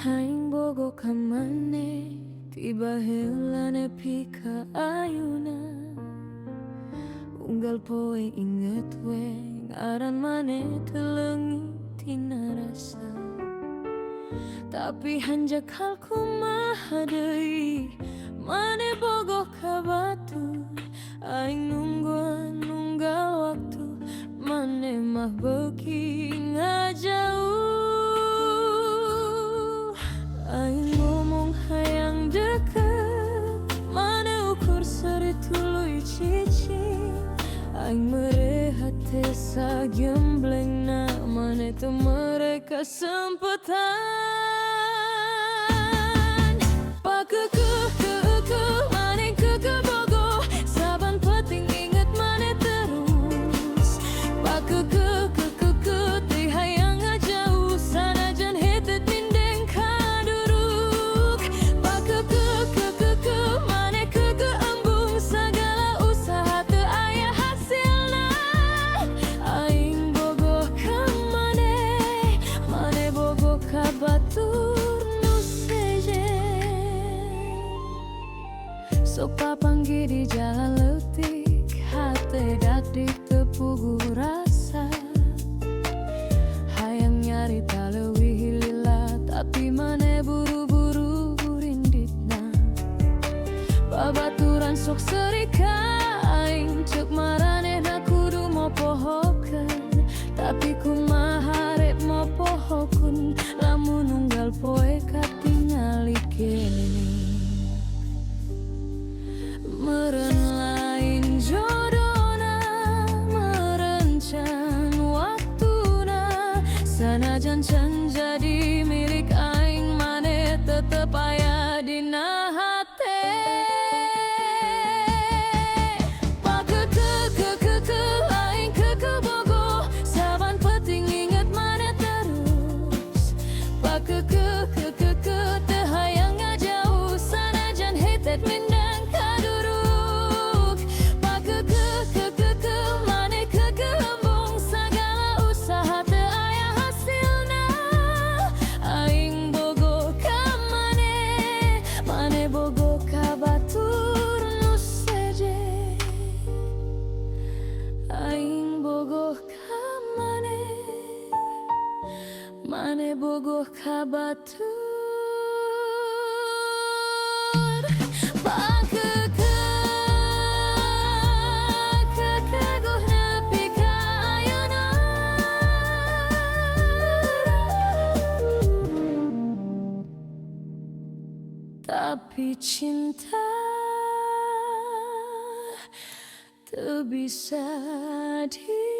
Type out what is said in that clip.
Aing bogo ka maneh tiba heula nepi ka ayeuna. Unggal poe inget we ngaran maneh teu leungit tina rasa. Tapi hanjak hal kumaha deui maneh bogoh ka batur. Aing nungguan nunggal waktu maneh mah beuki ngajauh. Aing ngomong hayang deket maneh ukur seri tuluy cicing. Aing merehat teh sagemblengna maneh teu mere kesempatan. Pakeukeut keukeut maneh keukeuh bogoh saban penting inget maneh terus. Pakeukeut keukeut teh hayang ngajauh sanajan henteu mindeng kaduruk. Pakeukeut keukeut maneh keukeuh embung sagala usaha teu aya hasilna. Aing bogoh ka maneh, maneh bogoh ka batur nu sejen. Sok papanggi di jalan leutik hate dakdik teu puguh rasa. Hayang nyarita leuwih lila tapi maneh buru-buru rinditna. Babaturan sok seri ka aing ceuk maranehna kudu mopohokeun. Tapi kumaha rek mopohokeun lamun unggal poe katingali keneh. Meureun lain jodona meureun can waktuna. Sanajan can jadi milik aing maneh tetep aya dina hate. Pakeukeut keukeut aing keukeuh bogoh saban penting inget maneh terus. Pakeukeut keukeut teu hayang ngajauh sanajan henteu mindeng kaduruk. Pakeukeut keukeut maneh keukeuh embung sagala usaha teu aya hasilna. Aing bogoh ka maneh, maneh bogoh ka batur nu sejen. Aing bogoh ka maneh, maneh bogoh ka batur. Pakeukeut keukeut nepi ka ayeuna. Tapi cinta teu bisa di